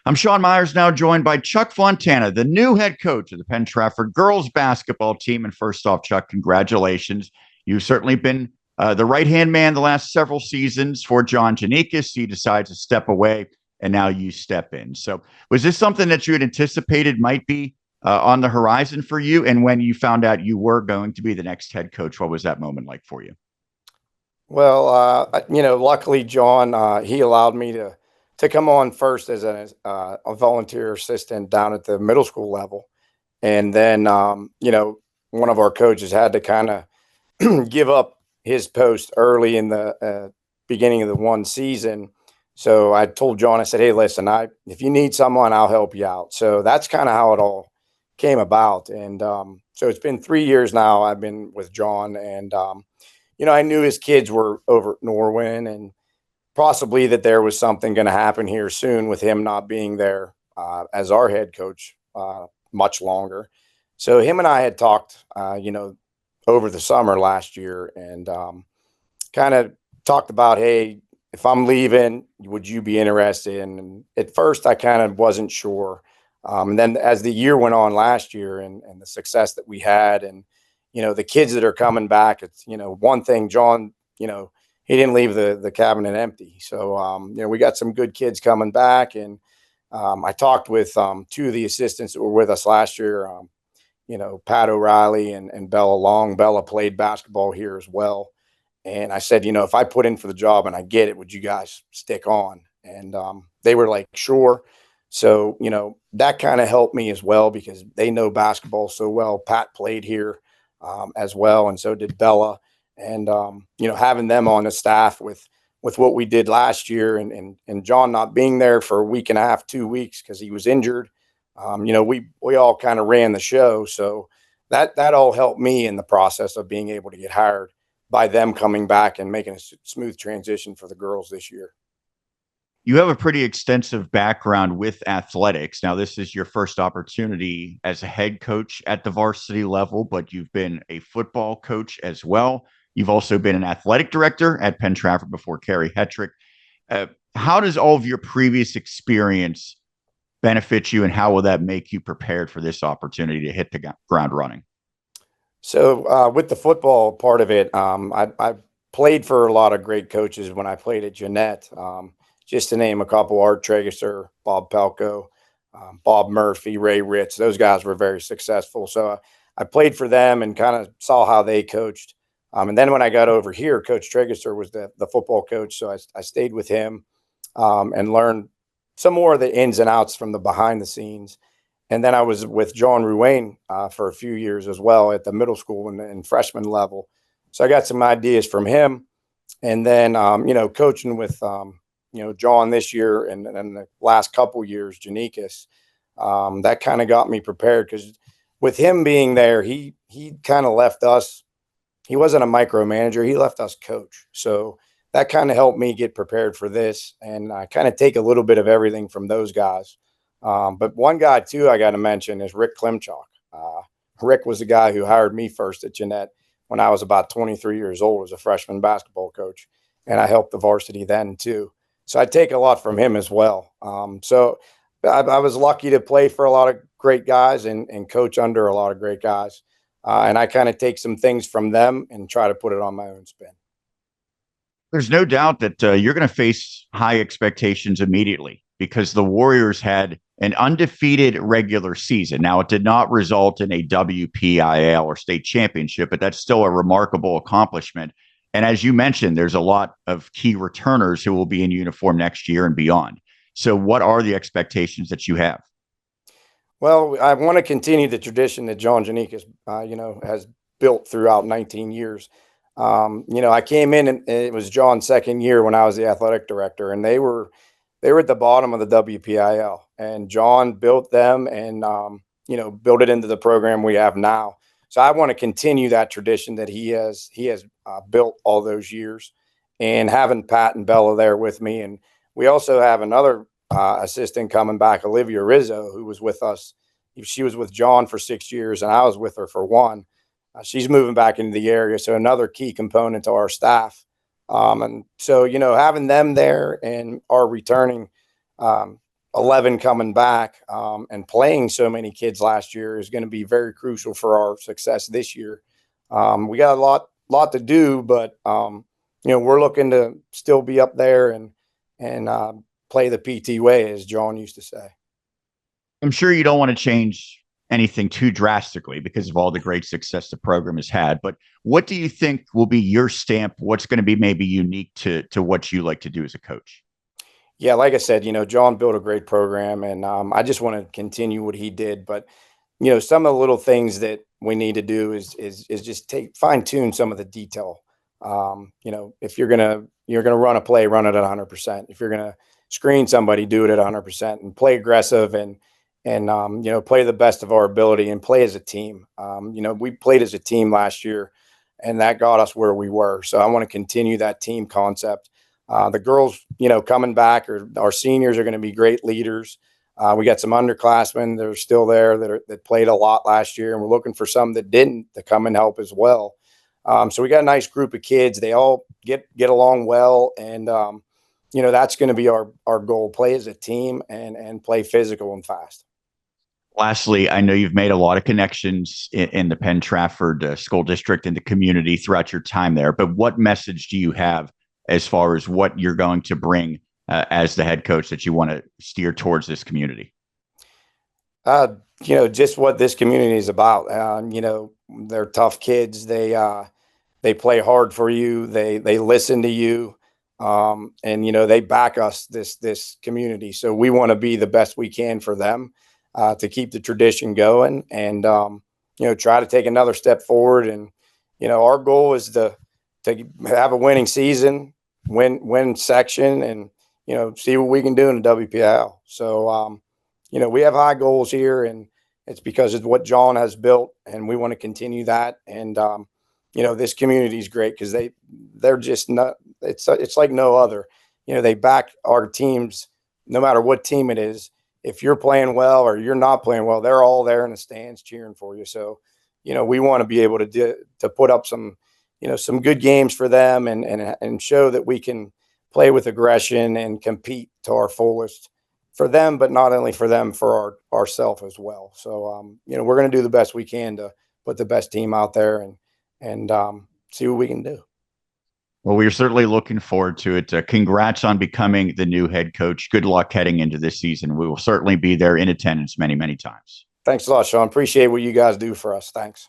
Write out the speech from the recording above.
I'm Sean Myers, now joined by Chuck Fontana, the new head coach of the Penn-Trafford girls basketball team. And first off, Chuck, congratulations. You've certainly been the right-hand man the last several seasons for John Janikis. He decides to step away, and now you step in. So was this something that you had anticipated might be on the horizon for you? And when you found out you were going to be the next head coach, what was that moment like for you? Well, luckily, John, he allowed me to come on first as a volunteer assistant down at the middle school level, and then one of our coaches had to kind of give up his post early in the beginning of the one season. So I told John, I said, "Hey, listen, if you need someone, I'll help you out." So that's kind of how it all came about, and so it's been 3 years now. I've been with John, and I knew his kids were over at Norwin and possibly that there was something going to happen here soon with him not being there as our head coach much longer. So him and I had talked, over the summer last year and kind of talked about, hey, if I'm leaving, would you be interested? And at first, I kind of wasn't sure. And then as the year went on last year and the success that we had and the kids that are coming back, it's, one thing, John, he didn't leave the cabinet empty. So, we got some good kids coming back. And I talked with two of the assistants that were with us last year, Pat O'Reilly and Bella Long. Bella played basketball here as well. And I said, if I put in for the job and I get it, would you guys stick on? And they were like, sure. So, that kind of helped me as well because they know basketball so well. Pat played here as well, and so did Bella. And having them on the staff with what we did last year, and John not being there for a week and a half, 2 weeks because he was injured. We all kind of ran the show, so that all helped me in the process of being able to get hired by them coming back and making a smooth transition for the girls this year. You have a pretty extensive background with athletics. Now, this is your first opportunity as a head coach at the varsity level, but you've been a football coach as well. You've also been an athletic director at Penn-Trafford before Carrie Hetrick. How does all of your previous experience benefit you, and how will that make you prepared for this opportunity to hit the ground running? So with the football part of it, I played for a lot of great coaches when I played at Jeanette. Just to name a couple, Art Trageser, Bob Pelko, Bob Murphy, Ray Ritz. Those guys were very successful. So I played for them and kind of saw how they coached. And then when I got over here, Coach Trageser was the football coach. So I stayed with him and learned some more of the ins and outs from the behind the scenes. And then I was with John Ruane for a few years as well at the middle school and freshman level. So I got some ideas from him. And then, coaching with John this year and the last couple years, Janikis, that kind of got me prepared because with him being there, he kind of left us. He wasn't a micromanager. He left us coach. So that kind of helped me get prepared for this. And I kind of take a little bit of everything from those guys. But one guy, too, I got to mention is Rick Klimchak. Rick was the guy who hired me first at Jeanette when I was about 23 years old as a freshman basketball coach. And I helped the varsity then, too. So I take a lot from him as well. So I was lucky to play for a lot of great guys and coach under a lot of great guys. And I kind of take some things from them and try to put it on my own spin. There's no doubt that you're going to face high expectations immediately because the Warriors had an undefeated regular season. Now, it did not result in a WPIAL or state championship, but that's still a remarkable accomplishment. And as you mentioned, there's a lot of key returners who will be in uniform next year and beyond. So what are the expectations that you have? Well, I want to continue the tradition that John Janikis, has built throughout 19 years. I came in and it was John's second year when I was the athletic director, and they were at the bottom of the WPIL, and John built them and built it into the program we have now. So I want to continue that tradition that he has built all those years, and having Pat and Bella there with me. And we also have another assistant coming back, Olivia Rizzo, who was with us. She was with John for 6 years, and I was with her for one. She's moving back into the area, so another key component to our staff. And so, having them there and our returning 11 coming back and playing so many kids last year is going to be very crucial for our success this year. We got a lot to do, but we're looking to still be up there and play the PT way, as John used to say. I'm sure you don't want to change anything too drastically because of all the great success the program has had. But what do you think will be your stamp? What's going to be maybe unique to what you like to do as a coach? Yeah, like I said, John built a great program, and I just want to continue what he did. But some of the little things that we need to do is just fine tune some of the detail. If you're gonna run a play, run it at 100%. If you're gonna screen somebody, do it at 100% and play aggressive and play the best of our ability and play as a team. We played as a team last year, and that got us where we were. So I want to continue that team concept. The girls, coming back, or our seniors are going to be great leaders. We got some underclassmen that are still there that played a lot last year, and we're looking for some that didn't to come and help as well. So we got a nice group of kids. They all get along well, and that's going to be our goal: play as a team and play physical and fast. Lastly, I know you've made a lot of connections in the Penn-Trafford school district and the community throughout your time there. But what message do you have as far as what you're going to bring as the head coach that you want to steer towards this community? Just what this community is about. They're tough kids. They play hard for you. They listen to you, and they back us. This community. So we want to be the best we can for them to keep the tradition going, and try to take another step forward. And our goal is to have a winning season, win section, and see what we can do in the WPL. So we have high goals here, and it's because of what John has built, and we want to continue that. And this community is great because they're just not. It's like no other. They back our teams no matter what team it is. If you're playing well or you're not playing well, they're all there in the stands cheering for you. So we want to be able to put up some good games for them and show that we can play with aggression and compete to our fullest for them, but not only for them, for ourselves as well. So, we're going to do the best we can to put the best team out there and see what we can do. Well, we're certainly looking forward to it. Congrats on becoming the new head coach. Good luck heading into this season. We will certainly be there in attendance many, many times. Thanks a lot, Sean. Appreciate what you guys do for us. Thanks.